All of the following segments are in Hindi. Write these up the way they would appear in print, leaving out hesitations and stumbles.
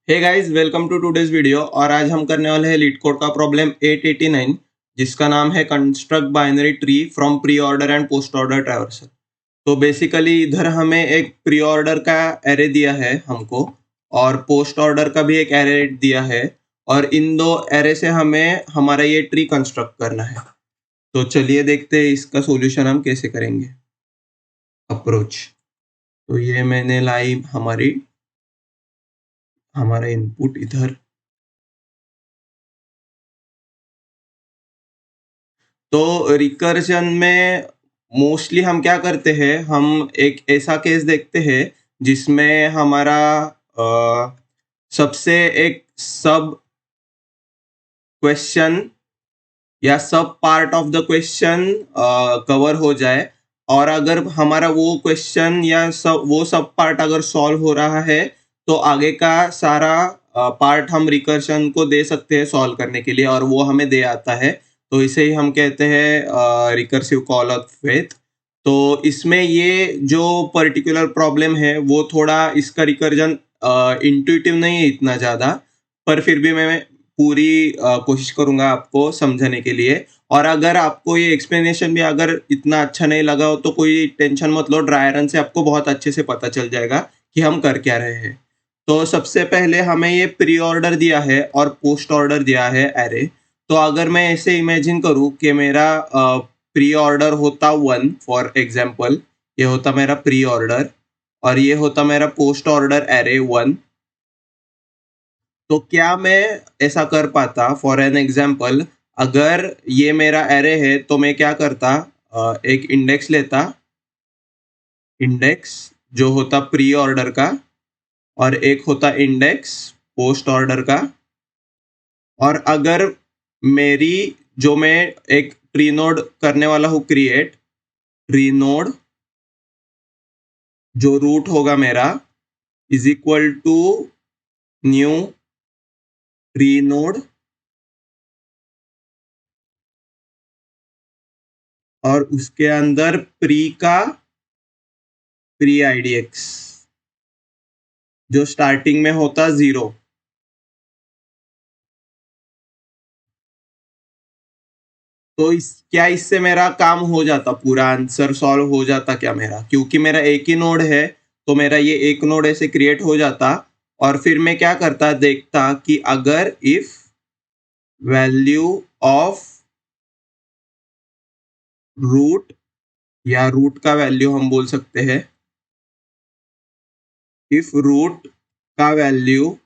Hey guys, welcome to today's video. और आज हम करने वाले हैं लीड कोड का प्रॉब्लम 889, जिसका नाम है construct binary tree from pre order and post order traversal. तो बेसिकली इधर हमें एक प्री ऑर्डर का एरे दिया है हमको, और पोस्ट ऑर्डर का भी एक एरे दिया है, और इन दो एरे से हमें हमारा ये ट्री कंस्ट्रक्ट करना है। तो चलिए देखते हैं इसका सॉल्यूशन हम कैसे करेंगे। अप्रोच, तो ये मैंने लाई हमारा इनपुट इधर। तो रिकर्जन में मोस्टली हम क्या करते हैं, हम एक ऐसा केस देखते हैं जिसमें हमारा सबसे एक सब क्वेश्चन या सब part of the question cover हो जाए, और अगर हमारा वो क्वेश्चन या वो सब पार्ट अगर सॉल्व हो रहा है तो आगे का सारा पार्ट हम रिकर्शन को दे सकते हैं सॉल्व करने के लिए, और वो हमें दे आता है। तो इसे ही हम कहते हैं रिकर्सिव कॉल ऑफ फेथ। तो इसमें ये जो पर्टिकुलर प्रॉब्लम है वो थोड़ा इसका रिकर्जन इंट्यूटिव नहीं है इतना ज़्यादा, पर फिर भी मैं पूरी कोशिश करूंगा आपको समझाने के लिए। और अगर आपको ये एक्सप्लेनेशन भी अगर इतना अच्छा नहीं लगा हो तो कोई टेंशन मत लो, ड्राई रन से आपको बहुत अच्छे से पता चल जाएगा कि हम कर क्या रहे हैं। तो सबसे पहले हमें ये प्री ऑर्डर दिया है और पोस्ट ऑर्डर दिया है एरे। तो अगर मैं ऐसे इमेजिन करूँ कि मेरा प्री ऑर्डर होता 1 फॉर एग्जाम्पल, ये होता मेरा प्री ऑर्डर, और ये होता मेरा पोस्ट ऑर्डर एरे 1। तो क्या मैं ऐसा कर पाता, फॉर एन एग्जाम्पल, अगर ये मेरा एरे है तो मैं क्या करता, एक इंडेक्स लेता, इंडेक्स जो होता प्री ऑर्डर का, और एक होता इंडेक्स पोस्ट ऑर्डर का। और अगर मेरी जो मैं एक ट्री नोड करने वाला हूँ क्रिएट, ट्री नोड जो रूट होगा मेरा is equal to new tree node, और उसके अंदर प्री आईडीएक्स जो स्टार्टिंग में होता 0। तो क्या इससे मेरा काम हो जाता, पूरा आंसर सॉल्व हो जाता क्या मेरा? क्योंकि मेरा एक ही नोड है तो मेरा ये एक नोड ऐसे क्रिएट हो जाता, और फिर मैं क्या करता, देखता कि अगर इफ वैल्यू ऑफ रूट, या रूट का वैल्यू हम बोल सकते हैं, इफ रूट का वैल्यू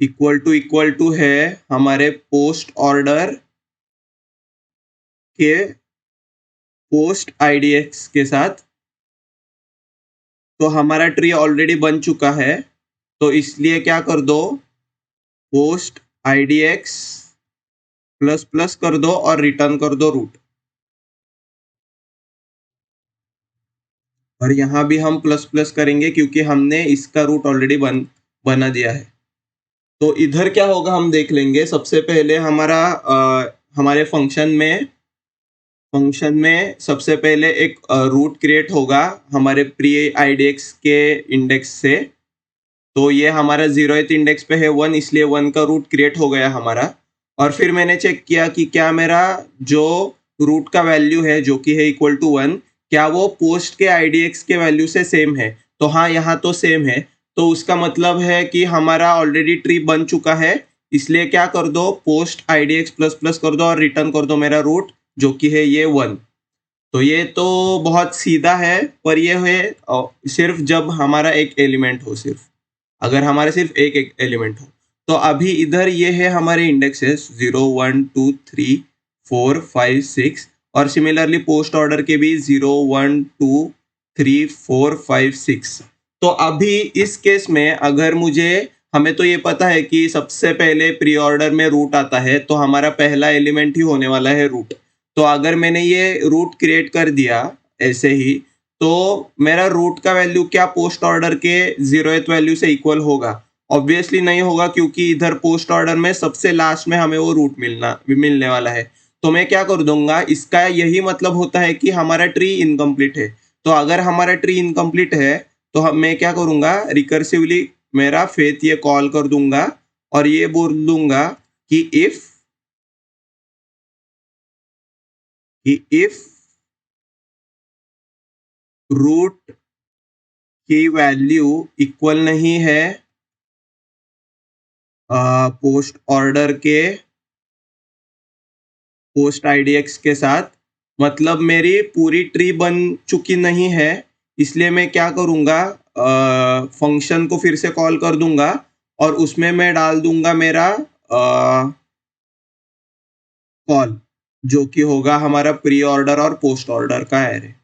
इक्वल टू है हमारे पोस्ट ऑर्डर के पोस्ट आईडीएक्स के साथ, तो हमारा ट्री ऑलरेडी बन चुका है। तो इसलिए क्या कर दो, पोस्ट आईडीएक्स प्लस प्लस कर दो और रिटर्न कर दो रूट। और यहाँ भी हम प्लस प्लस करेंगे क्योंकि हमने इसका रूट ऑलरेडी बना दिया है। तो इधर क्या होगा हम देख लेंगे। सबसे पहले हमारे फंक्शन में सबसे पहले एक रूट क्रिएट होगा हमारे प्री आईडीएक्स के इंडेक्स से। तो ये हमारा 0th इंडेक्स पे है 1, इसलिए 1 का रूट क्रिएट हो गया हमारा। और फिर मैंने चेक किया कि क्या मेरा जो रूट का वैल्यू है जो कि है इक्वल टू 1, क्या वो पोस्ट के आईडीएक्स के वैल्यू से सेम है। तो हाँ, यहाँ तो सेम है। तो उसका मतलब है कि हमारा ऑलरेडी ट्री बन चुका है। इसलिए क्या कर दो, पोस्ट आईडीएक्स प्लस प्लस कर दो और रिटर्न कर दो मेरा रूट जो कि है ये 1। तो ये तो बहुत सीधा है, पर ये है सिर्फ जब हमारा एक एलिमेंट हो, सिर्फ अगर हमारे सिर्फ एक एलिमेंट हो। तो अभी इधर ये है हमारे इंडेक्सेस 0 1 2 3 4 5 6, और सिमिलरली पोस्ट ऑर्डर के भी 0 1 2 3 4 5 6। तो अभी इस केस में अगर हमें तो ये पता है कि सबसे पहले प्री ऑर्डर में रूट आता है, तो हमारा पहला एलिमेंट ही होने वाला है रूट। तो अगर मैंने ये रूट क्रिएट कर दिया ऐसे ही, तो मेरा रूट का वैल्यू क्या पोस्ट ऑर्डर के 0th वैल्यू से इक्वल होगा? ऑब्वियसली नहीं होगा, क्योंकि इधर पोस्ट ऑर्डर में सबसे लास्ट में हमें वो रूट मिलने वाला है। तो मैं क्या कर दूंगा, इसका यही मतलब होता है कि हमारा ट्री इनकम्प्लीट है। तो अगर हमारा ट्री इनकम्प्लीट है तो मैं क्या करूंगा, रिकर्सिवली मेरा फेथ ये कॉल कर दूंगा और ये बोल दूंगा कि इफ रूट की वैल्यू इक्वल नहीं है पोस्ट ऑर्डर के पोस्ट आईडीएक्स के साथ, मतलब मेरी पूरी ट्री बन चुकी नहीं है, इसलिए मैं क्या करूंगा, फंक्शन को फिर से कॉल कर दूंगा और उसमें मैं डाल दूंगा मेरा कॉल, जो कि होगा हमारा प्री ऑर्डर और पोस्ट ऑर्डर का एरे।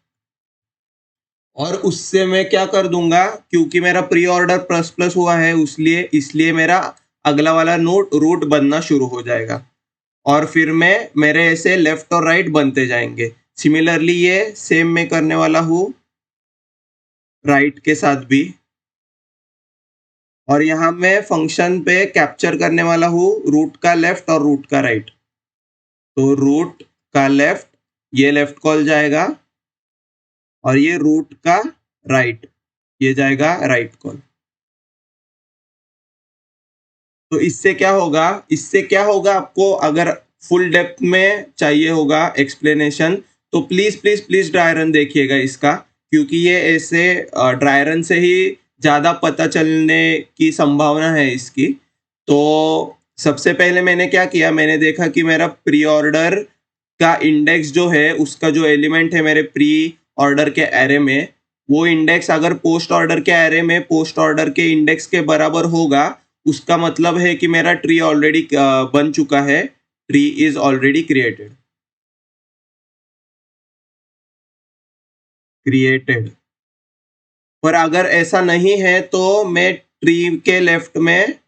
और उससे मैं क्या कर दूंगा, क्योंकि मेरा प्री ऑर्डर प्लस प्लस हुआ है इसलिए मेरा अगला वाला नोड रूट बनना शुरू हो जाएगा और फिर मैं मेरे ऐसे लेफ्ट और राइट बनते जाएंगे। सिमिलरली ये सेम मैं करने वाला हूँ राइट के साथ भी, और यहाँ मैं फंक्शन पे कैप्चर करने वाला हूँ रूट का लेफ्ट और रूट का राइट। तो रूट का लेफ्ट, ये लेफ्ट कॉल जाएगा और ये रूट का राइट, ये जाएगा राइट कॉल। तो इससे क्या होगा आपको अगर फुल डेप्थ में चाहिए होगा एक्सप्लेनेशन, तो please please please dry run देखिएगा इसका, क्योंकि ये ऐसे ड्राई रन से ही ज्यादा पता चलने की संभावना है इसकी। तो सबसे पहले मैंने क्या किया, मैंने देखा कि मेरा प्री ऑर्डर का इंडेक्स जो है, उसका जो एलिमेंट है मेरे प्री ऑर्डर के एरे में, वो इंडेक्स अगर पोस्ट ऑर्डर के एरे में पोस्ट ऑर्डर के इंडेक्स के बराबर होगा, उसका मतलब है कि मेरा ट्री ऑलरेडी बन चुका है, ट्री इज ऑलरेडी क्रिएटेड। पर अगर ऐसा नहीं है तो मैं ट्री के लेफ्ट में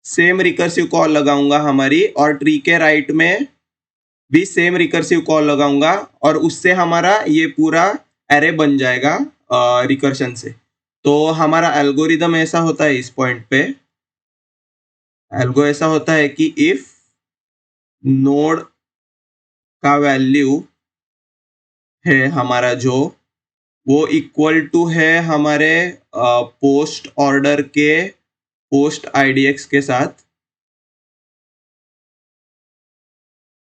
सेम रिकर्सिव कॉल लगाऊंगा हमारी, और ट्री के राइट में भी सेम रिकर्सिव कॉल लगाऊंगा, और उससे हमारा ये पूरा एरे बन जाएगा रिकर्शन से। तो हमारा एल्गोरिदम ऐसा होता है इस पॉइंट पे, एल्गो ऐसा होता है कि इफ नोड का वैल्यू है हमारा जो, वो इक्वल टू है हमारे पोस्ट ऑर्डर के पोस्ट आईडीएक्स के साथ,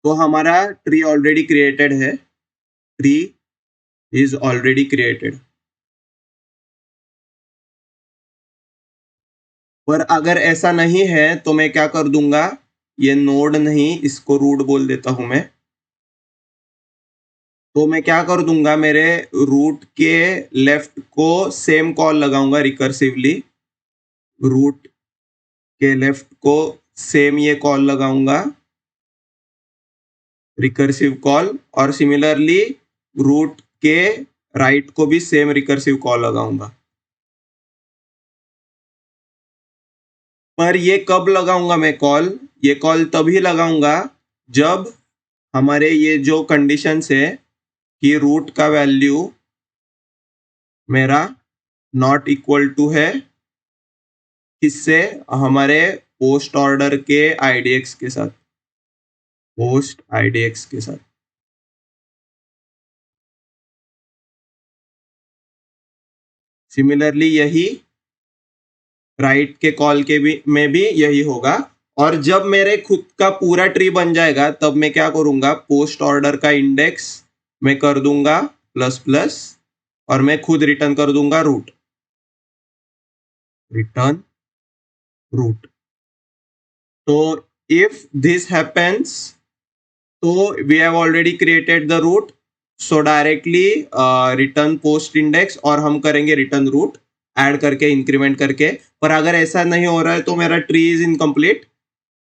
तो हमारा ट्री ऑलरेडी क्रिएटेड है, ट्री इज ऑलरेडी क्रिएटेड। पर अगर ऐसा नहीं है तो मैं क्या कर दूंगा, ये नोड नहीं, इसको रूट बोल देता हूं मैं। तो मैं क्या कर दूंगा, मेरे रूट के लेफ्ट को सेम कॉल लगाऊंगा रिकर्सिवली, रूट के लेफ्ट को सेम ये कॉल लगाऊंगा रिकर्सिव कॉल, और सिमिलरली रूट के राइट को भी सेम रिकर्सिव कॉल लगाऊंगा। पर ये कब लगाऊंगा मैं कॉल, ये कॉल तभी लगाऊंगा जब हमारे ये जो कंडीशंस है कि रूट का वैल्यू मेरा नॉट इक्वल टू है किससे, हमारे पोस्ट ऑर्डर के आईडीएक्स के साथ, पोस्ट आईडीएक्स के साथ। सिमिलरली यही राइट के कॉल के भी में भी यही होगा। और जब मेरे खुद का पूरा ट्री बन जाएगा, तब मैं क्या करूंगा, पोस्ट ऑर्डर का इंडेक्स मैं कर दूंगा प्लस प्लस, और मैं खुद रिटर्न कर दूंगा रूट, रिटर्न रूट। तो इफ दिस हैपेंस, तो we have already created the root, so directly return post index, और हम करेंगे रिटर्न रूट ऐड करके इंक्रीमेंट करके। पर अगर ऐसा नहीं हो रहा है तो मेरा ट्री इज इनकम्प्लीट।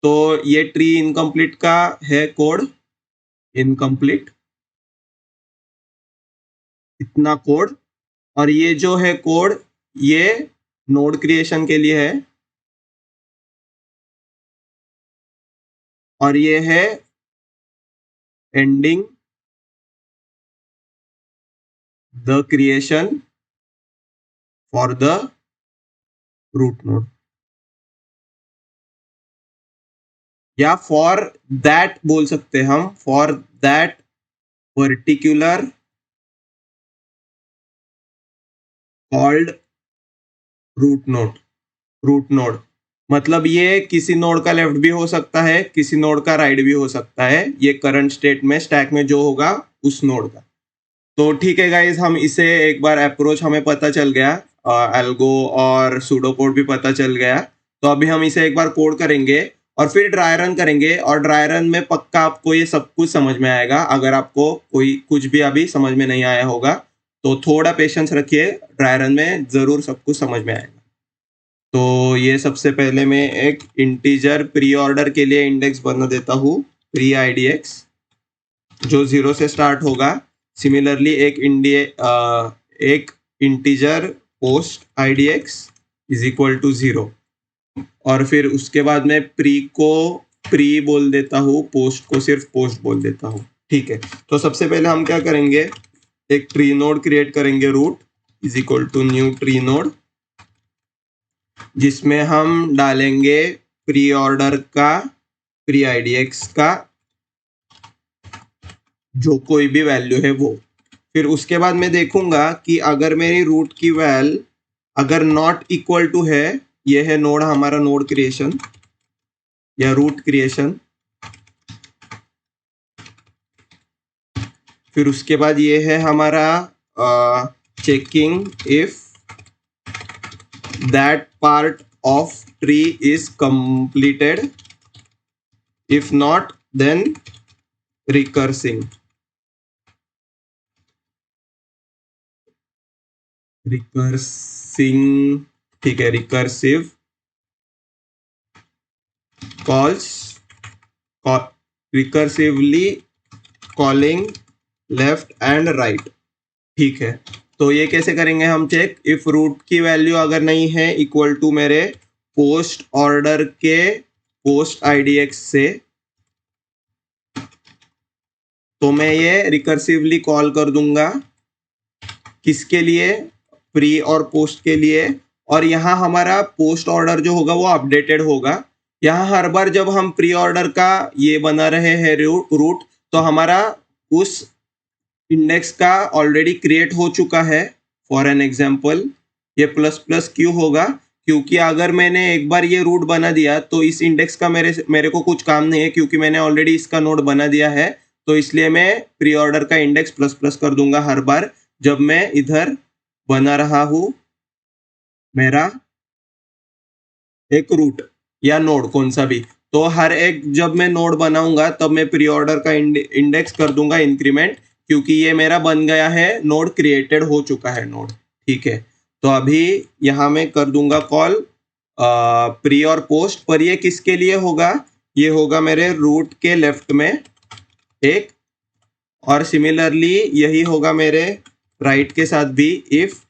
तो ये ट्री इनकम्प्लीट का है कोड, इनकम्प्लीट इतना कोड। और ये जो है कोड, ये नोड क्रिएशन के लिए है, और ये है ending the creation for the root node, या फॉर दैट बोल सकते हैं हम, for that particular called root node, root node. मतलब ये किसी नोड का लेफ्ट भी हो सकता है, किसी नोड का राइट भी हो सकता है, ये करंट स्टेट में स्टैक में जो होगा उस नोड का। तो ठीक है गाइज, हम इसे एक बार अप्रोच हमें पता चल गया, एल्गो और सूडो कोड भी पता चल गया। तो अभी हम इसे एक बार कोड करेंगे और फिर ड्राई रन करेंगे, और ड्राई रन में पक्का आपको ये सब कुछ समझ में आएगा। अगर आपको कोई कुछ भी अभी समझ में नहीं आया होगा तो थोड़ा पेशेंस रखिए, ड्राई रन में जरूर सब कुछ समझ में आएगा। तो ये सबसे पहले मैं एक इंटीजर प्री ऑर्डर के लिए इंडेक्स बना देता हूँ, प्री IDX, जो 0 से स्टार्ट होगा। सिमिलरली एक integer post IDX is equal to 0, और फिर उसके बाद मैं प्री को प्री बोल देता हूँ, पोस्ट को सिर्फ पोस्ट बोल देता हूँ। ठीक है, तो सबसे पहले हम क्या करेंगे, एक ट्री नोड क्रिएट करेंगे, root is equal to new tree node, जिसमें हम डालेंगे प्री ऑर्डर का, प्री IDX का जो कोई भी वैल्यू है वो। फिर उसके बाद मैं देखूंगा कि अगर मेरी रूट की वैल्यू अगर नॉट इक्वल टू है, ये है नोड, हमारा नोड क्रिएशन या रूट क्रिएशन। फिर उसके बाद ये है हमारा checking if that part of tree is completed, if not then recursing ठीक है, recursive calls, recursively calling left and right. ठीक है, तो ये कैसे करेंगे हम चेक, इफ रूट की वैल्यू अगर नहीं है इक्वल टू मेरे पोस्ट ऑर्डर के पोस्ट IDX से, तो मैं ये रिकर्सिवली कॉल कर दूंगा, किसके लिए, प्री और पोस्ट के लिए। और यहाँ हमारा पोस्ट ऑर्डर जो होगा वो अपडेटेड होगा। यहाँ हर बार जब हम प्री ऑर्डर का ये बना रहे हैं रूट, तो हमारा उस इंडेक्स का ऑलरेडी क्रिएट हो चुका है। फॉर एन एग्जाम्पल ये प्लस प्लस क्यों होगा, क्योंकि अगर मैंने एक बार ये रूट बना दिया तो इस इंडेक्स का मेरे को कुछ काम नहीं है, क्योंकि मैंने ऑलरेडी इसका नोड बना दिया है। तो इसलिए मैं प्री ऑर्डर का इंडेक्स प्लस प्लस कर दूंगा हर बार जब मैं इधर बना रहा हूं मेरा एक रूट या नोड कौन सा भी। तो हर एक जब मैं नोड बनाऊंगा तब मैं प्री ऑर्डर का इंडेक्स कर दूंगा इंक्रीमेंट, क्योंकि ये मेरा बन गया है, नोड क्रिएटेड हो चुका है नोड। ठीक है, तो अभी यहाँ मैं कर दूंगा कॉल प्री और पोस्ट, पर ये किसके लिए होगा, ये होगा मेरे रूट के लेफ्ट में एक, और सिमिलरली यही होगा मेरे राइट के साथ भी। इफ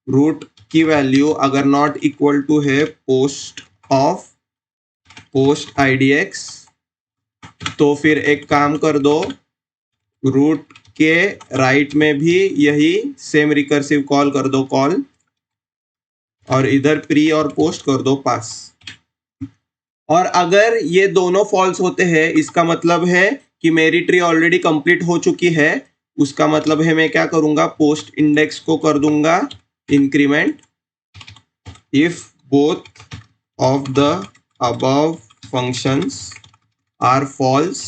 रूट की वैल्यू अगर नॉट इक्वल टू है पोस्ट ऑफ पोस्ट IDX, तो फिर एक काम कर दो, रूट के राइट में भी यही सेम रिकर्सिव कॉल कर दो कॉल, और इधर प्री और पोस्ट कर दो पास। और अगर ये दोनों फॉल्स होते हैं, इसका मतलब है कि मेरी ट्री ऑलरेडी कंप्लीट हो चुकी है। उसका मतलब है मैं क्या करूंगा, पोस्ट इंडेक्स को कर दूंगा increment, if both of the above functions are false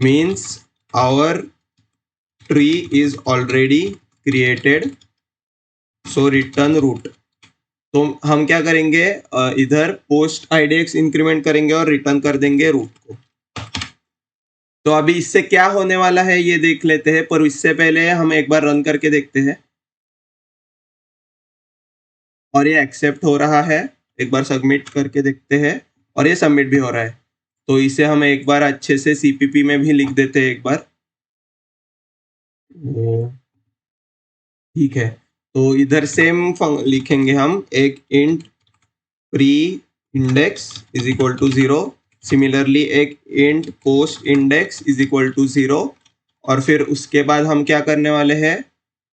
means our tree is already created, so return root। तो हम क्या करेंगे, इधर पोस्ट IDX इंक्रीमेंट करेंगे और रिटर्न कर देंगे रूट को। तो अभी इससे क्या होने वाला है ये देख लेते हैं, पर इससे पहले हम एक बार रन करके देखते हैं। और ये एक्सेप्ट हो रहा है, एक बार सबमिट करके देखते हैं, और ये सबमिट भी हो रहा है। तो इसे हम एक बार अच्छे से CPP में भी लिख देते हैं एक बार। ठीक है, तो इधर सेम लिखेंगे हम, एक int pre index is equal to 0, similarly एक int post index is equal to 0। और फिर उसके बाद हम क्या करने वाले हैं,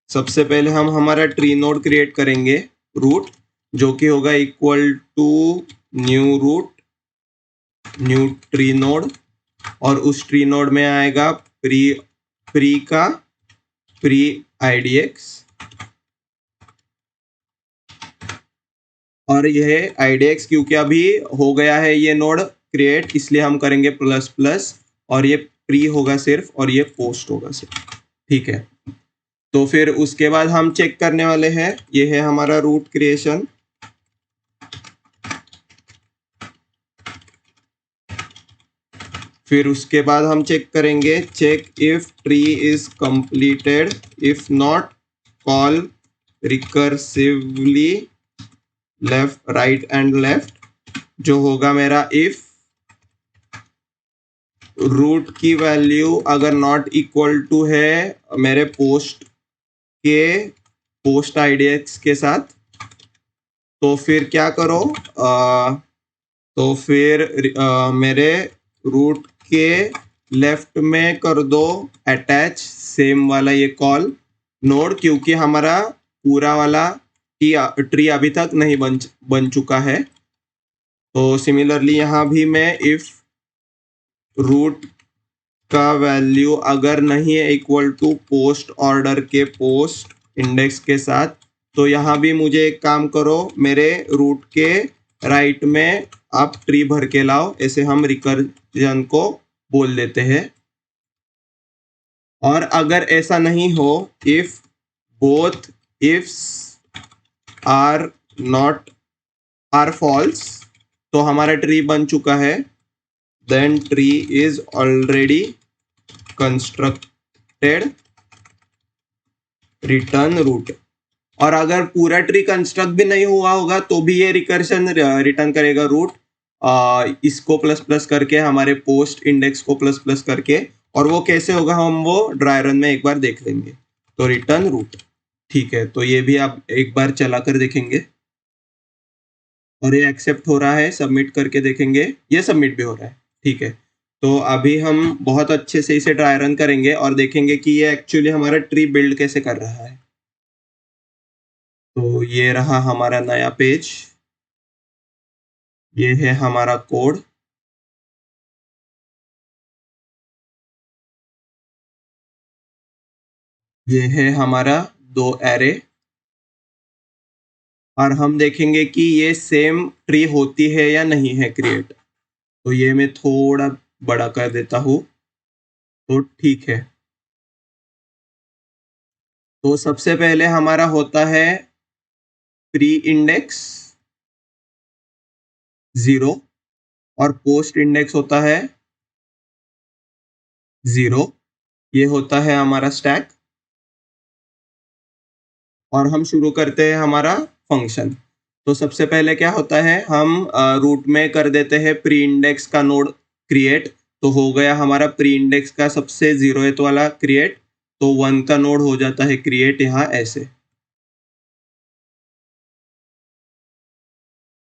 सबसे पहले हम हमारा ट्री नोड क्रिएट करेंगे रूट, जो कि होगा equal to new root new tree node, और उस ट्री नोड में आएगा प्री का प्री IDX, और यह IDX क्योंकि अभी हो गया है ये नोड क्रिएट, इसलिए हम करेंगे प्लस प्लस, और ये प्री होगा सिर्फ और ये पोस्ट होगा सिर्फ। ठीक है, तो फिर उसके बाद हम चेक करने वाले हैं, ये है हमारा रूट क्रिएशन। फिर उसके बाद हम चेक करेंगे, check if tree is completed, if not call recursively left right and left, जो होगा मेरा इफ रूट की वैल्यू अगर नॉट इक्वल टू है मेरे पोस्ट IDX के साथ, तो फिर क्या करो, तो फिर मेरे रूट के लेफ्ट में कर दो अटैच सेम वाला ये कॉल नोड, क्योंकि हमारा पूरा वाला ट्री अभी तक नहीं बन चुका है। तो सिमिलरली यहाँ भी मैं इफ रूट का वैल्यू अगर नहीं है इक्वल टू पोस्ट ऑर्डर के पोस्ट इंडेक्स के साथ, तो यहाँ भी मुझे एक काम करो, मेरे रूट के राइट में आप ट्री भर के लाओ, ऐसे हम रिकर्जन को बोल देते हैं। और अगर ऐसा नहीं हो, if both ifs are not are false, तो हमारा ट्री बन चुका है, then tree is already constructed, return root. और अगर पूरा ट्री कंस्ट्रक्ट भी नहीं हुआ होगा तो भी ये रिकर्शन रिटर्न करेगा रूट, इसको प्लस प्लस करके, हमारे पोस्ट इंडेक्स को प्लस प्लस करके। और वो कैसे होगा हम वो ड्राई रन में एक बार देख लेंगे। तो रिटर्न रूट, ठीक है, तो ये भी आप एक बार चला कर देखेंगे, और ये एक्सेप्ट हो रहा है, सबमिट करके देखेंगे, ये सबमिट भी हो रहा है। ठीक है, तो अभी हम बहुत अच्छे से इसे ट्राई रन करेंगे और देखेंगे कि ये एक्चुअली हमारा ट्री बिल्ड कैसे कर रहा है। तो ये रहा हमारा नया पेज, ये है हमारा कोड। ये है हमारा 2 एरे, और हम देखेंगे कि ये सेम ट्री होती है या नहीं है क्रिएट। तो ये मैं थोड़ा बड़ा कर देता हूँ, तो ठीक है। तो सबसे पहले हमारा होता है प्री इंडेक्स 0 और पोस्ट इंडेक्स होता है 0। ये होता है हमारा स्टैक, और हम शुरू करते हैं हमारा फंक्शन। तो सबसे पहले क्या होता है, हम रूट में कर देते हैं प्री इंडेक्स का नोड क्रिएट। तो हो गया हमारा प्री इंडेक्स का सबसे 0th वाला क्रिएट, तो 1 का नोड हो जाता है क्रिएट यहाँ ऐसे।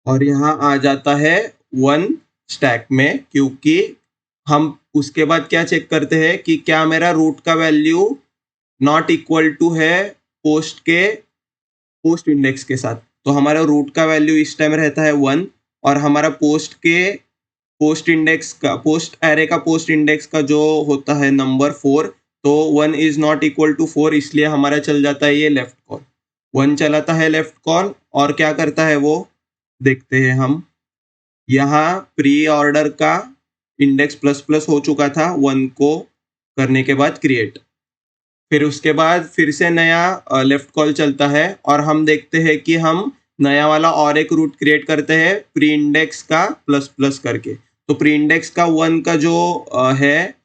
और यहाँ आ जाता है 1 स्टैक में, क्योंकि हम उसके बाद क्या चेक करते हैं कि क्या मेरा रूट का वैल्यू नॉट इक्वल टू है पोस्ट इंडेक्स के साथ। तो हमारा रूट का वैल्यू इस टाइम रहता है 1, और हमारा पोस्ट एरे का पोस्ट इंडेक्स का जो होता है नंबर 4, तो 1 इज नॉट इक्वल टू 4, इसलिए हमारा चल जाता है ये लेफ्ट कॉल। 1 चलाता है लेफ्ट कॉल, और क्या करता है वो देखते हैं हम। यहाँ प्री ऑर्डर का इंडेक्स प्लस प्लस हो चुका था 1 को करने के बाद क्रिएट। फिर उसके बाद फिर से नया लेफ्ट कॉल चलता है, और हम देखते हैं कि हम नया वाला और एक रूट क्रिएट करते हैं प्री इंडेक्स का प्लस प्लस करके। तो प्री इंडेक्स का 1 का जो है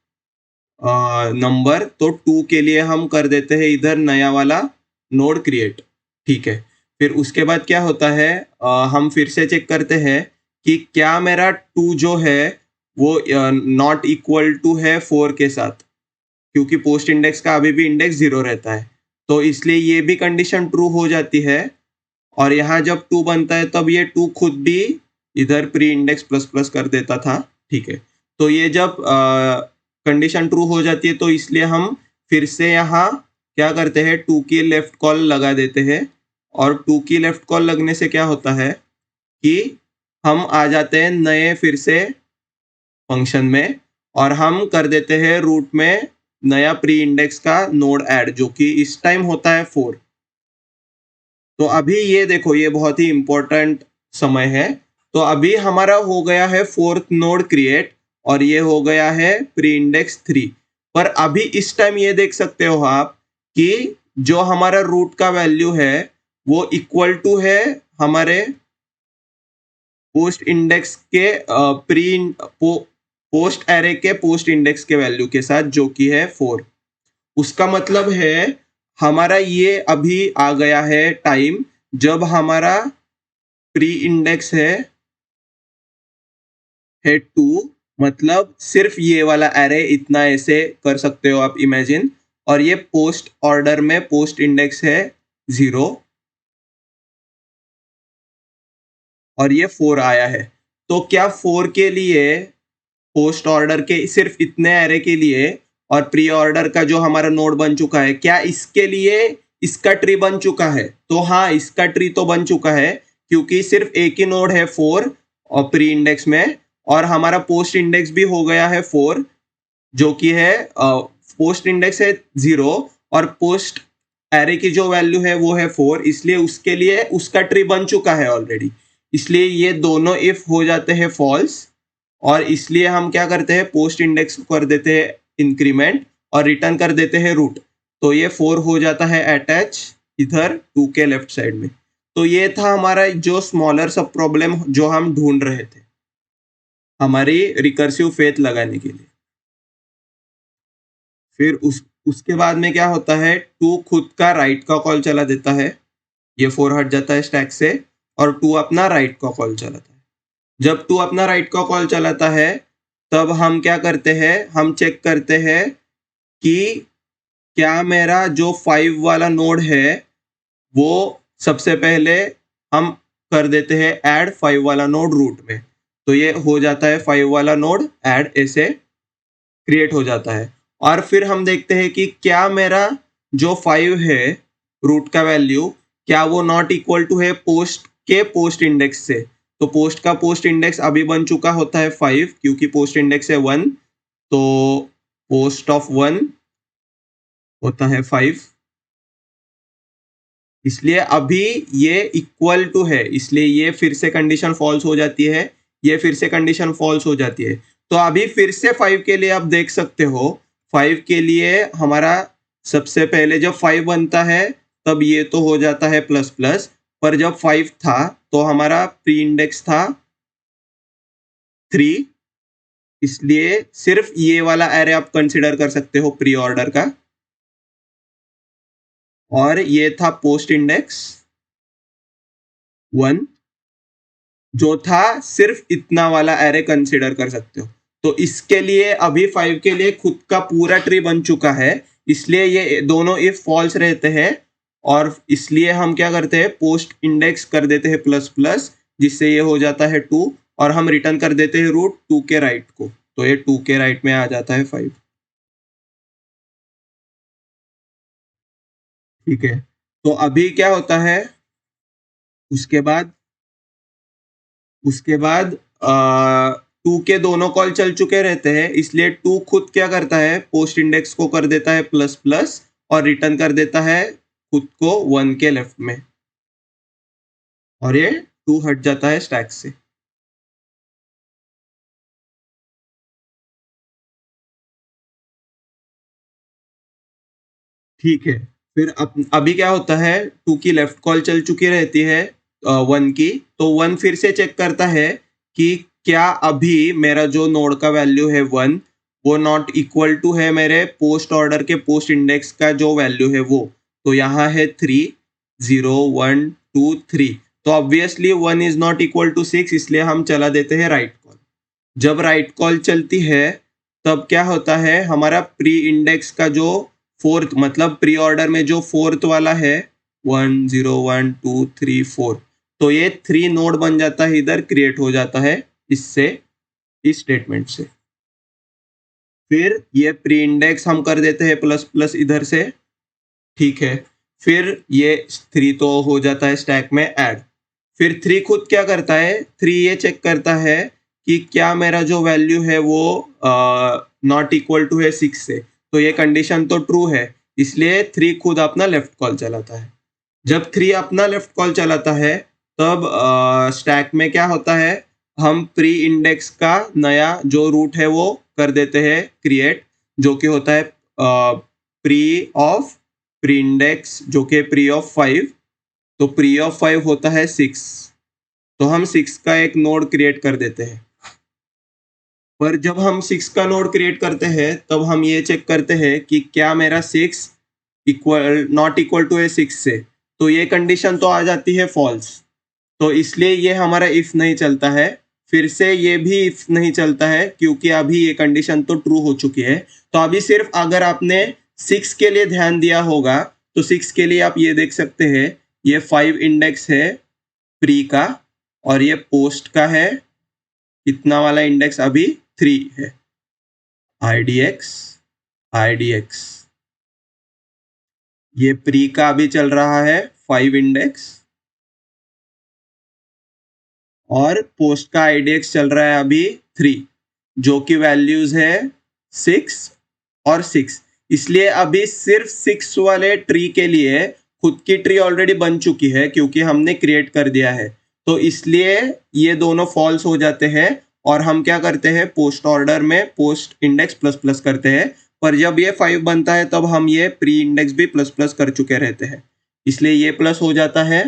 नंबर, तो 2 के लिए हम कर देते हैं इधर नया वाला नोड क्रिएट। ठीक है, फिर उसके बाद क्या होता है, हम फिर से चेक करते हैं कि क्या मेरा 2 जो है वो नॉट इक्वल टू है 4 के साथ, क्योंकि पोस्ट इंडेक्स का अभी भी इंडेक्स 0 रहता है। तो इसलिए ये भी कंडीशन ट्रू हो जाती है, और यहाँ जब 2 बनता है तब ये 2 खुद भी इधर प्री इंडेक्स प्लस प्लस कर देता था। ठीक है, तो ये जब कंडीशन ट्रू हो जाती है, तो इसलिए हम फिर से यहाँ क्या करते हैं, 2 की लेफ्ट कॉल लगा देते हैं। और 2 की लेफ्ट कॉल लगने से क्या होता है कि हम आ जाते हैं नए फिर से फंक्शन में, और हम कर देते हैं रूट में नया प्री इंडेक्स का नोड ऐड, जो कि इस टाइम होता है 4। तो अभी ये देखो, ये बहुत ही इंपॉर्टेंट समय है। तो अभी हमारा हो गया है फोर्थ नोड क्रिएट और ये हो गया है प्री इंडेक्स 3। पर अभी इस टाइम ये देख सकते हो आप कि जो हमारा रूट का वैल्यू है वो इक्वल टू है हमारे पोस्ट इंडेक्स के पोस्ट एरे के पोस्ट इंडेक्स के वैल्यू के साथ, जो कि है 4। उसका मतलब है हमारा ये अभी आ गया है टाइम जब हमारा प्री इंडेक्स है 2, मतलब सिर्फ ये वाला एरे इतना ऐसे कर सकते हो आप इमेजिन, और ये पोस्ट ऑर्डर में पोस्ट इंडेक्स है 0 और ये 4 आया है। तो क्या 4 के लिए पोस्ट ऑर्डर के सिर्फ इतने एरे के लिए और प्री ऑर्डर का जो हमारा नोड बन चुका है, क्या इसके लिए इसका ट्री बन चुका है? तो हाँ, इसका ट्री तो बन चुका है क्योंकि सिर्फ एक ही नोड है 4 और प्री इंडेक्स में, और हमारा पोस्ट इंडेक्स भी हो गया है 4, जो कि है पोस्ट इंडेक्स है 0 और पोस्ट एरे की जो वैल्यू है वो है 4, इसलिए उसके लिए उसका ट्री बन चुका है ऑलरेडी। इसलिए ये दोनों इफ हो जाते हैं फॉल्स, और इसलिए हम क्या करते हैं, पोस्ट इंडेक्स कर देते हैं इंक्रीमेंट और रिटर्न कर देते हैं रूट। तो ये 4 हो जाता है अटैच इधर 2 के लेफ्ट साइड में। तो ये था हमारा जो स्मॉलर सब प्रॉब्लम जो हम ढूंढ रहे थे हमारी रिकर्सिव फेथ लगाने के लिए। फिर उसके बाद में क्या होता है, 2 खुद का राइट का कॉल चला देता है, ये 4 हट जाता है स्टैक से, और 2 अपना राइट का कॉल चलाता है। जब 2 अपना राइट का कॉल चलाता है तब हम क्या करते हैं, हम चेक करते हैं कि क्या मेरा जो 5 वाला नोड है वो सबसे पहले हम कर देते हैं ऐड 5 वाला नोड रूट में। तो ये हो जाता है 5 वाला नोड ऐड ऐसे क्रिएट हो जाता है। और फिर हम देखते हैं कि क्या मेरा जो 5 है रूट का वैल्यू, क्या वो नॉट इक्वल टू है पोस्ट के पोस्ट इंडेक्स से। तो पोस्ट का पोस्ट इंडेक्स अभी बन चुका होता है 5 क्योंकि पोस्ट इंडेक्स है 1, तो पोस्ट ऑफ 1 होता है 5, इसलिए अभी ये इक्वल टू है, इसलिए ये फिर से कंडीशन फॉल्स हो जाती है, ये फिर से कंडीशन फॉल्स हो जाती है। तो अभी फिर से 5 के लिए आप देख सकते हो, 5 के लिए हमारा सबसे पहले जब 5 बनता है तब ये तो हो जाता है प्लस प्लस, पर जब 5 था तो हमारा प्री इंडेक्स था 3, इसलिए सिर्फ ये वाला एरे आप कंसिडर कर सकते हो प्री ऑर्डर का, और ये था पोस्ट इंडेक्स 1 जो था, सिर्फ इतना वाला एरे कंसिडर कर सकते हो। तो इसके लिए अभी 5 के लिए खुद का पूरा ट्री बन चुका है, इसलिए ये दोनों इफ फॉल्स रहते हैं, और इसलिए हम क्या करते हैं, पोस्ट इंडेक्स कर देते हैं प्लस प्लस, जिससे ये हो जाता है 2, और हम रिटर्न कर देते हैं रूट 2 के राइट को, तो ये 2 के राइट में आ जाता है 5। ठीक है, तो अभी क्या होता है, उसके बाद उसके बाद 2 के दोनों कॉल चल चुके रहते हैं, इसलिए 2 खुद क्या करता है, पोस्ट इंडेक्स को कर देता है प्लस प्लस और रिटर्न कर देता है खुद को 1 के लेफ्ट में, और ये 2 हट जाता है स्टैक से। ठीक है, फिर अभी क्या होता है, 2 की लेफ्ट कॉल चल चुकी रहती है 1 की, तो 1 फिर से चेक करता है कि क्या अभी मेरा जो नोड का वैल्यू है 1 वो नॉट इक्वल टू है मेरे पोस्ट ऑर्डर के पोस्ट इंडेक्स का जो वैल्यू है वो। तो यहाँ है 3 0 1 2 3, तो obviously 1 is not equal to 6, इसलिए हम चला देते हैं राइट कॉल। जब राइट कॉल चलती है तब क्या होता है, हमारा प्री इंडेक्स का जो फोर्थ, मतलब प्री ऑर्डर में जो फोर्थ वाला है 1 0 1 2 3 4, तो ये 3 नोड बन जाता है, इधर क्रिएट हो जाता है इससे, इस स्टेटमेंट से। फिर ये प्री इंडेक्स हम कर देते हैं प्लस प्लस इधर से। ठीक है, फिर ये 3 तो हो जाता है स्टैक में ऐड। फिर 3 खुद क्या करता है, 3 ये चेक करता है कि क्या मेरा जो वैल्यू है वो नॉट इक्वल टू है 6 से, तो ये कंडीशन तो ट्रू है, इसलिए 3 खुद अपना लेफ्ट कॉल चलाता है। जब 3 अपना लेफ्ट कॉल चलाता है तब स्टैक में क्या होता है, हम प्री इंडेक्स का नया जो रूट है वो कर देते हैं क्रिएट, जो कि होता है प्री इंडेक्स जो कि प्री ऑफ 5। तो प्री ऑफ 5 होता है 6, तो हम 6 का एक नोड क्रिएट कर देते हैं। पर जब हम 6 का नोड क्रिएट करते हैं तब हम ये चेक करते हैं कि क्या मेरा 6 इक्वल नॉट इक्वल टू है 6 से, तो ये कंडीशन तो आ जाती है फॉल्स, तो इसलिए ये हमारा इफ नहीं चलता है। फिर से ये भी इफ नहीं चलता है क्योंकि अभी ये कंडीशन तो ट्रू हो चुकी है। तो अभी सिर्फ अगर आपने 6 के लिए ध्यान दिया होगा तो 6 के लिए आप ये देख सकते हैं, ये 5 इंडेक्स है प्री का और ये पोस्ट का है, इतना वाला इंडेक्स अभी 3 है। IDX IDX ये प्री का अभी चल रहा है 5 इंडेक्स और पोस्ट का IDX चल रहा है अभी 3, जो कि वैल्यूज है 6 और 6। इसलिए अभी सिर्फ 6 वाले ट्री के लिए खुद की ट्री ऑलरेडी बन चुकी है क्योंकि हमने क्रिएट कर दिया है, तो इसलिए ये दोनों फॉल्स हो जाते हैं और हम क्या करते हैं, पोस्ट ऑर्डर में पोस्ट इंडेक्स प्लस प्लस करते हैं। पर जब ये 5 बनता है तब हम ये प्री इंडेक्स भी प्लस प्लस कर चुके रहते हैं, इसलिए ये प्लस हो जाता है।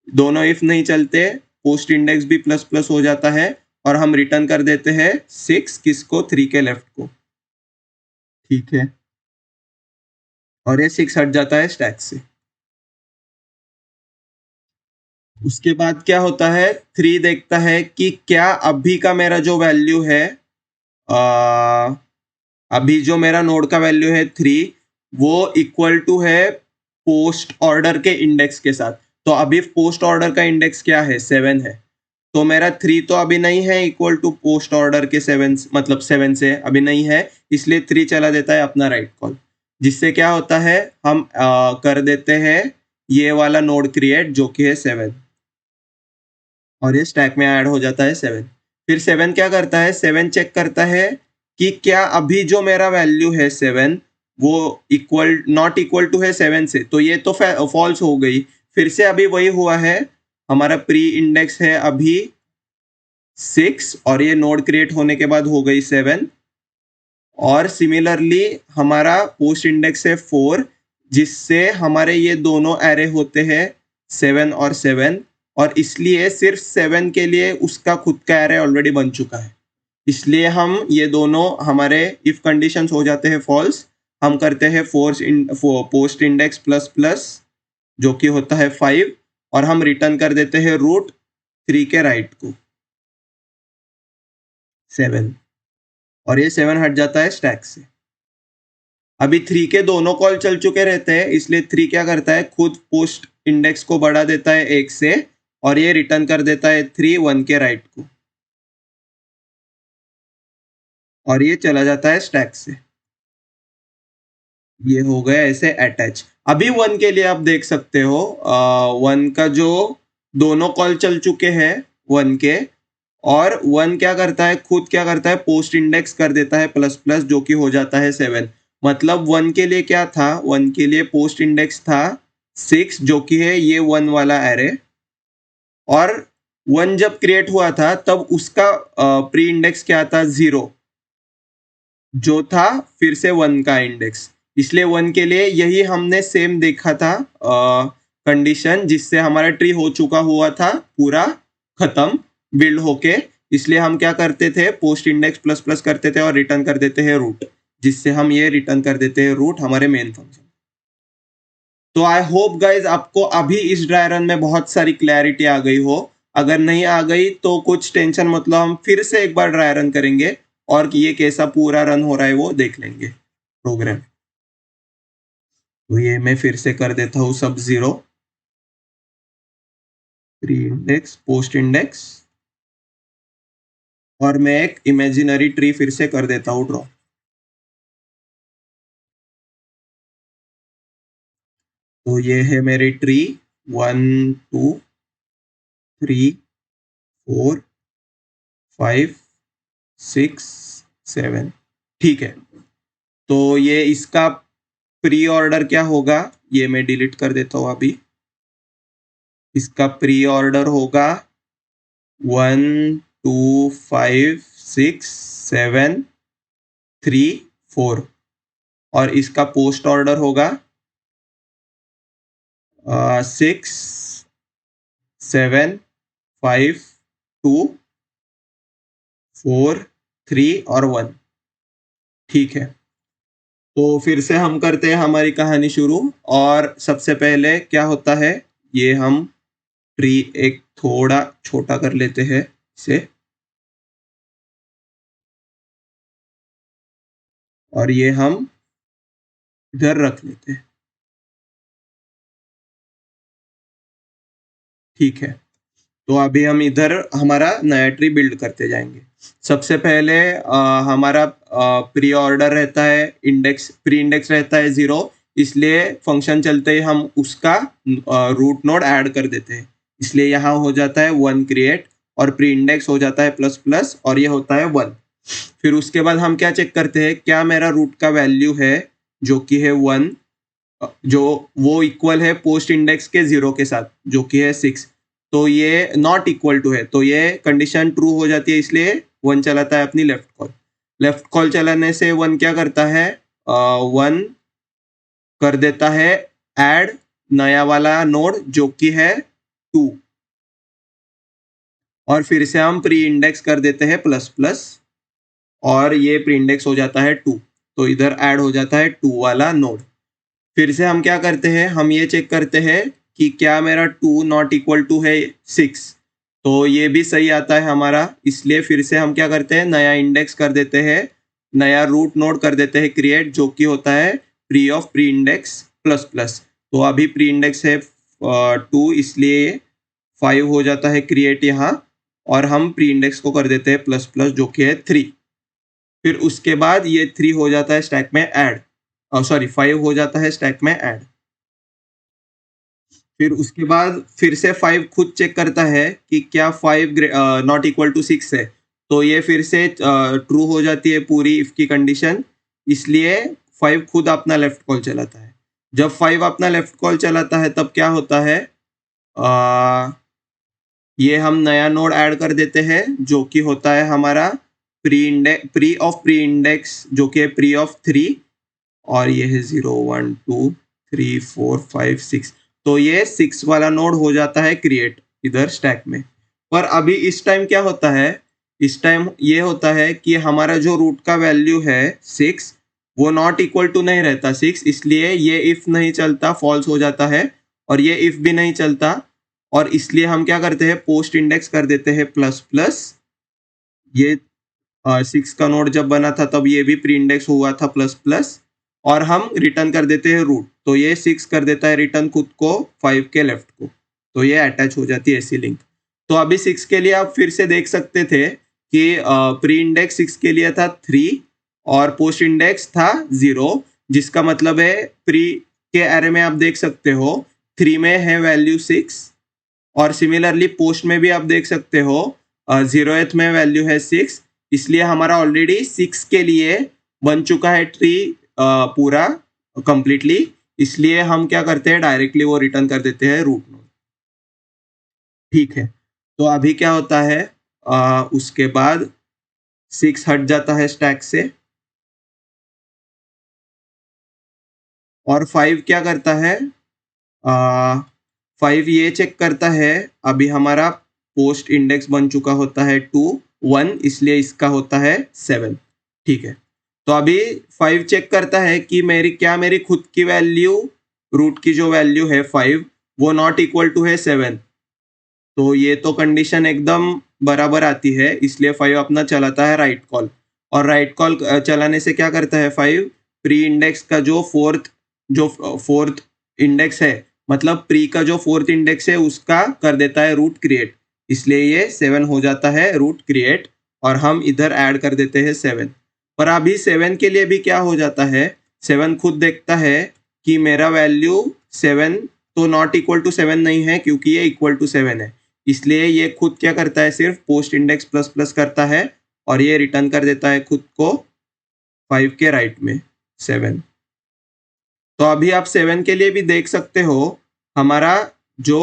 दोनों इफ नहीं चलते, पोस्ट इंडेक्स भी प्लस प्लस हो जाता है और हम रिटर्न कर देते हैं 6 किसको, 3 के लेफ्ट को। ठीक है, और ये 6 हट जाता है स्टैक से। उसके बाद क्या होता है, 3 देखता है कि क्या अभी का मेरा जो वैल्यू है, आ, अभी जो मेरा नोड का वैल्यू है 3, वो इक्वल टू है पोस्ट ऑर्डर के इंडेक्स के साथ। तो अभी पोस्ट ऑर्डर का इंडेक्स क्या है, 7 है, तो मेरा 3 तो अभी नहीं है इक्वल टू पोस्ट ऑर्डर के 7, मतलब 7 से अभी नहीं है, इसलिए 3 चला देता है अपना राइट कॉल, जिससे क्या होता है, हम कर देते हैं ये वाला नोड क्रिएट जो कि है 7 और ये स्टैक में ऐड हो जाता है 7। फिर 7 क्या करता है, 7 चेक करता है कि क्या अभी जो मेरा वैल्यू है 7 वो इक्वल नॉट इक्वल टू है 7 से, तो ये तो फॉल्स हो गई। फिर से अभी वही हुआ है, हमारा प्री इंडेक्स है अभी 6 और ये नोड क्रिएट होने के बाद हो गई 7, और सिमिलरली हमारा पोस्ट इंडेक्स है 4, जिससे हमारे ये दोनों एरे होते हैं 7 और 7, और इसलिए सिर्फ 7 के लिए उसका खुद का एरे ऑलरेडी बन चुका है, इसलिए हम ये दोनों हमारे इफ कंडीशंस हो जाते हैं फॉल्स। हम करते हैं पोस्ट इंडेक्स प्लस प्लस जो कि होता है 5, और हम रिटर्न कर देते हैं रूट 3 के राइट को 7, और ये 7 हट जाता है स्टैक से। अभी 3 के दोनों कॉल चल चुके रहते हैं, इसलिए 3 क्या करता है, खुद पोस्ट इंडेक्स को बढ़ा देता है 1 से और ये रिटर्न कर देता है 3 1 के राइट को, और ये चला जाता है स्टैक से। ये हो गया ऐसे अटैच। अभी 1 के लिए आप देख सकते हो 1 का जो दोनों कॉल चल चुके हैं 1 के, और 1 क्या करता है, खुद क्या करता है, पोस्ट इंडेक्स कर देता है प्लस प्लस जो कि हो जाता है 7। मतलब 1 के लिए क्या था, 1 के लिए पोस्ट इंडेक्स था 6 जो कि है ये 1 वाला एरे, और 1 जब क्रिएट हुआ था तब उसका प्री इंडेक्स क्या था, 0, जो था फिर से 1 का इंडेक्स। इसलिए 1 के लिए यही हमने सेम देखा था कंडीशन, जिससे हमारा ट्री हो चुका हुआ था पूरा खत्म बिल्ड होके। इसलिए हम क्या करते थे, पोस्ट इंडेक्स प्लस प्लस करते थे और रिटर्न कर देते हैं रूट, जिससे हम ये रिटर्न कर देते हैं रूट हमारे मेन फंक्शन। तो आई होप गाइज आपको अभी इस ड्राई रन में बहुत सारी क्लैरिटी आ गई हो। अगर नहीं आ गई तो कुछ टेंशन मतलब, हम फिर से एक बार ड्राई रन करेंगे और ये कैसा पूरा रन हो रहा है वो देख लेंगे प्रोग्राम। तो ये मैं फिर से कर देता हूँ सब 0, प्री इंडेक्स पोस्ट इंडेक्स, और मैं एक इमेजिनरी ट्री फिर से कर देता हूँ ड्रॉ। तो ये है मेरी ट्री 1 2 3 4 5 6 7। ठीक है, तो ये इसका प्री ऑर्डर क्या होगा, ये मैं डिलीट कर देता हूँ अभी। इसका प्री ऑर्डर होगा 1 2 5 6 7 3 4 और इसका पोस्ट ऑर्डर होगा 6 7 5 2 4 3 और 1। ठीक है, तो फिर से हम करते हैं हमारी कहानी शुरू। और सबसे पहले क्या होता है, ये हम ट्री एक थोड़ा छोटा कर लेते हैं इसे, और ये हम इधर रख लेते हैं। ठीक है, तो अभी हम इधर हमारा नया ट्री बिल्ड करते जाएंगे। सबसे पहले हमारा प्री ऑर्डर रहता है, इंडेक्स प्री इंडेक्स रहता है 0, इसलिए फंक्शन चलते ही हम उसका रूट नोड ऐड कर देते हैं। इसलिए यहाँ हो जाता है 1 क्रिएट और प्री इंडेक्स हो जाता है प्लस प्लस और ये होता है 1। फिर उसके बाद हम क्या चेक करते हैं, क्या मेरा रूट का वैल्यू है जो कि है 1, जो वो इक्वल है पोस्ट इंडेक्स के 0 के साथ जो कि है 6। तो ये नॉट इक्वल टू है, तो ये कंडीशन ट्रू हो जाती है, इसलिए 1 चलाता है अपनी लेफ्ट कॉल। लेफ्ट कॉल चलाने से 1 क्या करता है, 1 कर देता है ऐड नया वाला नोड जो कि है 2, और फिर से हम प्री इंडेक्स कर देते हैं प्लस प्लस और ये प्री इंडेक्स हो जाता है 2, तो इधर ऐड हो जाता है 2 वाला नोड। फिर से हम क्या करते हैं, हम ये चेक करते हैं कि क्या मेरा 2 नॉट इक्वल टू है 6, तो ये भी सही आता है हमारा। इसलिए फिर से हम क्या करते हैं, नया इंडेक्स कर देते हैं, नया रूट नोड कर देते हैं क्रिएट, जो कि होता है pre of pre index plus plus. तो अभी प्री इंडेक्स है 2, इसलिए 5 हो जाता है क्रिएट यहाँ, और हम प्री इंडेक्स को कर देते हैं प्लस प्लस जो कि है 3। फिर उसके बाद ये 3 हो जाता है स्टैक में ऐड, सॉरी 5 हो जाता है स्टैक में ऐड। फिर उसके बाद फिर से 5 खुद चेक करता है कि क्या 5 नॉट इक्वल टू 6 है, तो ये फिर से ट्रू हो जाती है पूरी इफ की कंडीशन, इसलिए 5 खुद अपना लेफ्ट कॉल चलाता है। जब 5 अपना लेफ्ट कॉल चलाता है तब क्या होता है, ये हम नया नोड ऐड कर देते हैं जो कि होता है हमारा प्री ऑफ प्री इंडेक्स जो कि है प्री ऑफ 3, और ये है 0 1 2 3 4 5 6, तो ये 6 वाला नोड हो जाता है क्रिएट इधर स्टैक में। पर अभी इस टाइम क्या होता है, इस टाइम ये होता है कि हमारा जो रूट का वैल्यू है 6 वो नॉट इक्वल टू नहीं रहता 6, इसलिए ये इफ नहीं चलता, फॉल्स हो जाता है, और ये इफ भी नहीं चलता, और इसलिए हम क्या करते हैं, पोस्ट इंडेक्स कर देते हैं प्लस प्लस। ये 6 का नोड जब बना था तब ये भी प्री इंडेक्स हुआ था प्लस प्लस, और हम रिटर्न कर देते हैं रूट, तो ये 6 कर देता है रिटर्न खुद को 5 के लेफ्ट को, तो ये अटैच हो जाती है ऐसी लिंक। तो अभी 6 के लिए आप फिर से देख सकते थे कि प्री इंडेक्स 6 के लिए था 3 और पोस्ट इंडेक्स था 0, जिसका मतलब है प्री के एरे में आप देख सकते हो 3 में है वैल्यू 6, और सिमिलरली पोस्ट में भी आप देख सकते हो 0th में वैल्यू है 6, इसलिए हमारा ऑलरेडी 6 के लिए बन चुका है ट्री पूरा कंप्लीटली, इसलिए हम क्या करते हैं, डायरेक्टली वो रिटर्न कर देते हैं रूट नोड। ठीक है, तो अभी क्या होता है, उसके बाद 6 हट जाता है स्टैक से, और 5 क्या करता है, 5 ये चेक करता है, अभी हमारा पोस्ट इंडेक्स बन चुका होता है 2 1, इसलिए इसका होता है 7। ठीक है, तो अभी 5 चेक करता है कि मेरी खुद की वैल्यू, रूट की जो वैल्यू है 5 वो नॉट इक्वल टू है 7, तो ये तो कंडीशन एकदम बराबर आती है, इसलिए 5 अपना चलाता है राइट कॉल, और राइट कॉल चलाने से क्या करता है 5, प्री इंडेक्स का जो फोर्थ इंडेक्स है, मतलब प्री का जो फोर्थ इंडेक्स है उसका कर देता है रूट क्रिएट, इसलिए ये 7 हो जाता है रूट क्रिएट, और हम इधर ऐड कर देते हैं 7। पर अभी 7 के लिए भी क्या हो जाता है, 7 खुद देखता है कि मेरा वैल्यू 7 तो नॉट इक्वल टू 7 नहीं है, क्योंकि ये इक्वल टू 7 है, इसलिए ये खुद क्या करता है, सिर्फ पोस्ट इंडेक्स प्लस प्लस करता है, और ये रिटर्न कर देता है खुद को 5 के राइट में 7। तो अभी आप 7 के लिए भी देख सकते हो, हमारा जो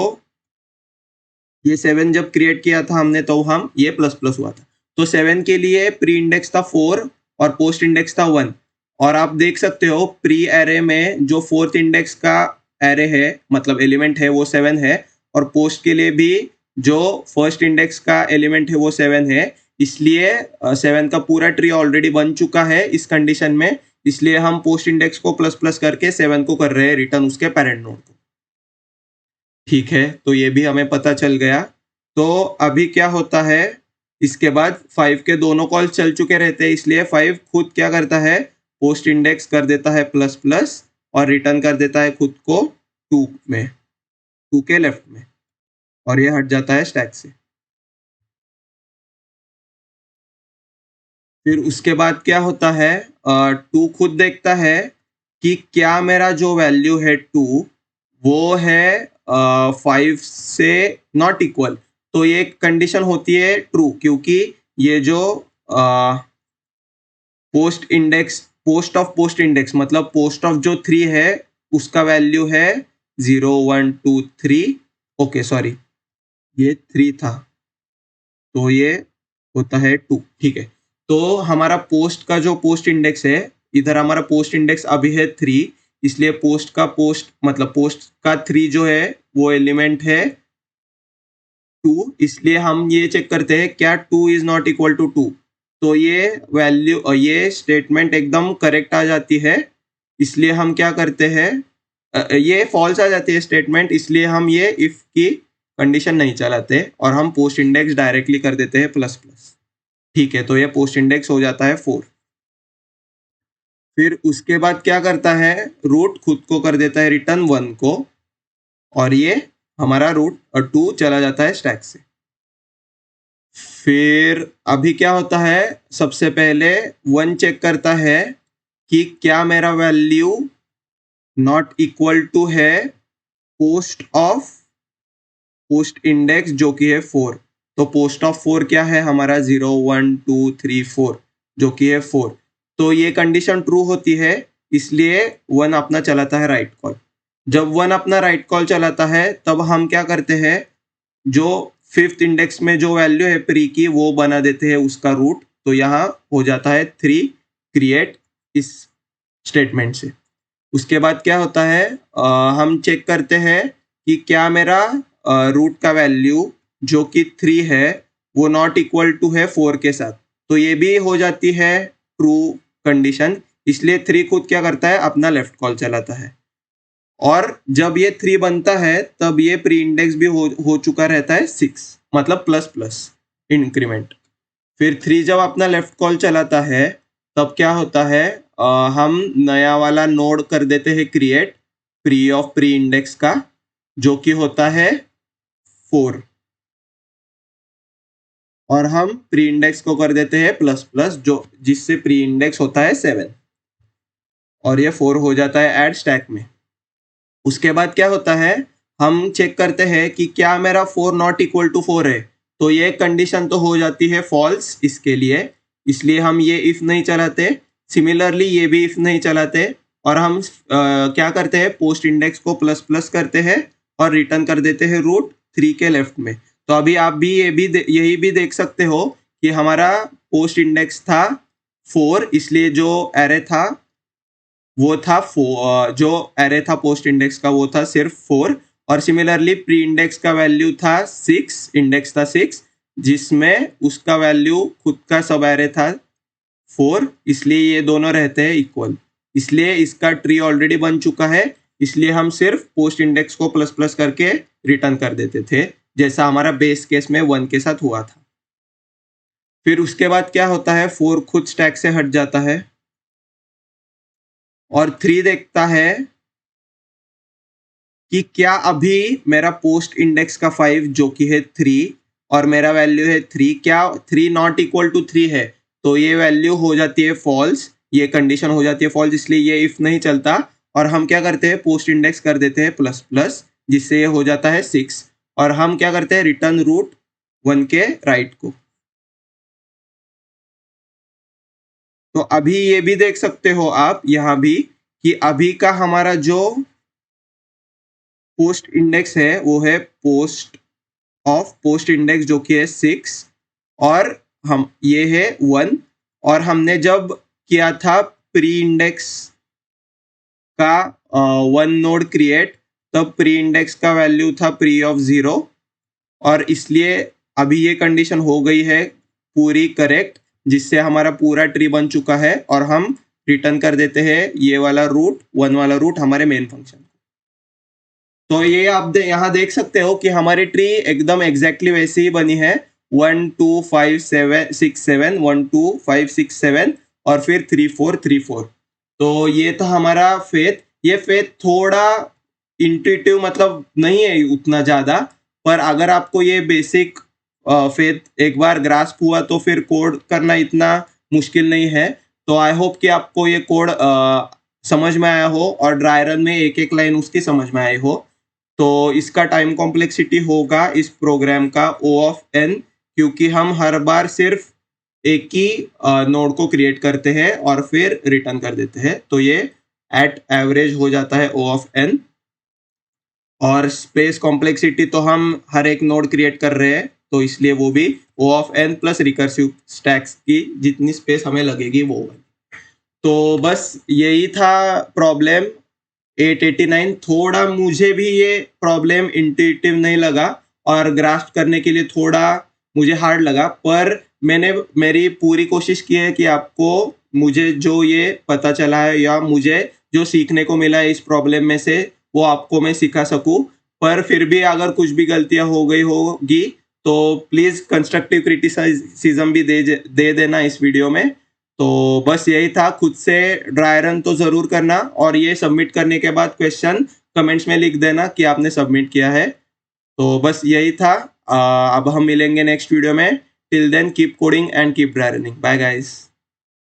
ये 7 जब क्रिएट किया था हमने तो हम ये प्लस प्लस हुआ था। तो 7 के लिए प्री इंडेक्स था 4 और पोस्ट इंडेक्स था 1। और आप देख सकते हो प्री एरे में जो फोर्थ इंडेक्स का एरे है मतलब एलिमेंट है वो 7 है, और पोस्ट के लिए भी जो फर्स्ट इंडेक्स का एलिमेंट है वो 7 है। इसलिए 7 का पूरा ट्री ऑलरेडी बन चुका है इस कंडीशन में, इसलिए हम पोस्ट इंडेक्स को प्लस प्लस करके 7 को कर रहे हैं रिटर्न उसके पेरेंट नोड को। ठीक है, तो ये भी हमें पता चल गया। तो अभी क्या होता है, इसके बाद 5 के दोनों कॉल चल चुके रहते हैं, इसलिए 5 खुद क्या करता है, पोस्ट इंडेक्स कर देता है प्लस प्लस और रिटर्न कर देता है खुद को 2 में, 2 के लेफ्ट में, और ये हट जाता है स्टैक से। फिर उसके बाद क्या होता है, 2 खुद देखता है कि क्या मेरा जो वैल्यू है 2 वो है 5 से नॉट इक्वल। तो ये कंडीशन होती है ट्रू, क्योंकि ये जो पोस्ट ऑफ इंडेक्स मतलब पोस्ट ऑफ जो 3 है उसका वैल्यू है 0 1 2 3। ओके सॉरी, ये 3 था तो ये होता है 2। ठीक है, तो हमारा पोस्ट का जो पोस्ट इंडेक्स है, इधर हमारा पोस्ट इंडेक्स अभी है 3, इसलिए पोस्ट का पोस्ट मतलब पोस्ट का 3 जो है वो एलिमेंट है 2, इसलिए हम ये चेक करते हैं क्या 2 इज नॉट इक्वल टू 2। तो ये वैल्यू ये स्टेटमेंट एकदम करेक्ट आ जाती है, इसलिए हम क्या करते हैं, ये फॉल्स आ जाती है स्टेटमेंट, इसलिए हम ये इफ की कंडीशन नहीं चलाते और हम पोस्ट इंडेक्स डायरेक्टली कर देते हैं प्लस प्लस। ठीक है, तो ये पोस्ट इंडेक्स हो जाता है 4। फिर उसके बाद क्या करता है, रूट खुद को कर देता है रिटर्न 1 को, और ये हमारा रूट 2 चला जाता है स्टैक से। फिर अभी क्या होता है, सबसे पहले 1 चेक करता है कि क्या मेरा वैल्यू नॉट इक्वल टू है पोस्ट इंडेक्स जो कि है 4। तो पोस्ट ऑफ 4 क्या है हमारा 0 1 2 3 4 जो कि है 4। तो ये कंडीशन ट्रू होती है, इसलिए 1 अपना चलाता है राइट कॉल। जब 1 अपना राइट कॉल चलाता है तब हम क्या करते हैं, जो 5th इंडेक्स में जो वैल्यू है प्री की वो बना देते हैं उसका रूट। तो यहाँ हो जाता है 3 क्रिएट इस स्टेटमेंट से। उसके बाद क्या होता है, हम चेक करते हैं कि क्या मेरा रूट का वैल्यू जो कि 3 है वो नॉट इक्वल टू है 4 के साथ। तो ये भी हो जाती है ट्रू कंडीशन, इसलिए 3 खुद क्या करता है, अपना लेफ्ट कॉल चलाता है। और जब ये 3 बनता है तब ये प्री इंडेक्स भी हो चुका रहता है 6, मतलब प्लस प्लस इंक्रीमेंट। फिर 3 जब अपना लेफ्ट कॉल चलाता है तब क्या होता है, हम नया वाला नोड कर देते हैं क्रिएट प्री इंडेक्स का, जो कि होता है 4, और हम प्री इंडेक्स को कर देते हैं प्लस प्लस, जो जिससे प्री इंडेक्स होता है 7, और ये 4 हो जाता है ऐड स्टैक में। उसके बाद क्या होता है, हम चेक करते हैं कि क्या मेरा 4 नॉट इक्वल टू 4 है। तो ये कंडीशन तो हो जाती है फॉल्स इसके लिए, इसलिए हम ये इफ नहीं चलाते। सिमिलरली ये भी इफ नहीं चलाते, और हम क्या करते हैं, पोस्ट इंडेक्स को प्लस प्लस करते हैं और रिटर्न कर देते हैं रूट 3 के लेफ्ट में। तो अभी आप भी यही भी देख सकते हो कि हमारा पोस्ट इंडेक्स था 4, इसलिए जो एरे था वो था जो एरे था पोस्ट इंडेक्स का वो था सिर्फ 4, और सिमिलरली प्री इंडेक्स का वैल्यू था 6, इंडेक्स था 6, जिसमें उसका वैल्यू खुद का सब एरे था 4, इसलिए ये दोनों रहते हैं इक्वल। इसलिए इसका ट्री ऑलरेडी बन चुका है, इसलिए हम सिर्फ पोस्ट इंडेक्स को प्लस प्लस करके रिटर्न कर देते थे, जैसा हमारा बेस केस में 1 के साथ हुआ था। फिर उसके बाद क्या होता है, 4 खुद स्टैक से हट जाता है और 3 देखता है कि क्या अभी मेरा पोस्ट इंडेक्स का 5 जो कि है 3 और मेरा वैल्यू है 3, क्या 3 नॉट इक्वल टू 3 है। तो ये वैल्यू हो जाती है फॉल्स, ये कंडीशन हो जाती है फॉल्स, इसलिए ये इफ नहीं चलता, और हम क्या करते हैं, पोस्ट इंडेक्स कर देते हैं प्लस प्लस, जिससे ये हो जाता है 6, और हम क्या करते हैं, रिटर्न रूट 1 के राइट को। तो अभी ये भी देख सकते हो आप यहाँ भी कि अभी का हमारा जो पोस्ट इंडेक्स है वो है पोस्ट ऑफ पोस्ट इंडेक्स जो कि है 6 और हम ये है 1 और हमने जब किया था प्री इंडेक्स का 1 नोड क्रिएट तब प्री इंडेक्स का वैल्यू था प्री ऑफ 0 और इसलिए अभी ये कंडीशन हो गई है पूरी करेक्ट जिससे हमारा पूरा ट्री बन चुका है और हम रिटर्न कर देते हैं ये वाला रूट 1 वाला रूट हमारे मेन फंक्शन। तो ये आप यहाँ देख सकते हो कि हमारी ट्री एकदम एग्जैक्टली वैसी ही बनी है 1 2 5 7 6 7 1 2 5 6 7 और फिर 3 4 3 4। तो ये था हमारा फेथ। ये फेथ थोड़ा इंट्यूटिव मतलब नहीं है उतना ज्यादा, पर अगर आपको ये बेसिक फेथ एक बार ग्रास्प हुआ तो फिर कोड करना इतना मुश्किल नहीं है। तो आई होप कि आपको ये कोड समझ में आया हो और ड्राई रन में एक एक लाइन उसकी समझ में आई हो। तो इसका टाइम कॉम्प्लेक्सिटी होगा इस प्रोग्राम का O ऑफ n, क्योंकि हम हर बार सिर्फ एक ही नोड को क्रिएट करते हैं और फिर रिटर्न कर देते हैं। तो ये एट एवरेज हो जाता है O ऑफ n। और स्पेस कॉम्प्लेक्सिटी तो हम हर एक नोड क्रिएट कर रहे हैं तो इसलिए वो भी O of n plus recursive stacks की जितनी स्पेस हमें लगेगी वो। तो बस यही था प्रॉब्लम 889। थोड़ा मुझे भी ये प्रॉब्लम इंट्यूटिव नहीं लगा और ग्रास्प करने के लिए थोड़ा मुझे हार्ड लगा, पर मैंने मेरी पूरी कोशिश की है कि आपको मुझे जो ये पता चला है या मुझे जो सीखने को मिला है इस प्रॉब्लम में से वो आपको मैं सिखा सकूं। पर फिर भी अगर कुछ भी गलतियां हो गई होगी तो प्लीज कंस्ट्रक्टिव क्रिटिसिज्म भी दे देना इस वीडियो में। तो बस यही था, खुद से ड्राई रन तो जरूर करना और ये सबमिट करने के बाद क्वेश्चन कमेंट्स में लिख देना कि आपने सबमिट किया है। तो बस यही था। अब हम मिलेंगे नेक्स्ट वीडियो में। Till then keep coding and keep dry running. Bye guys.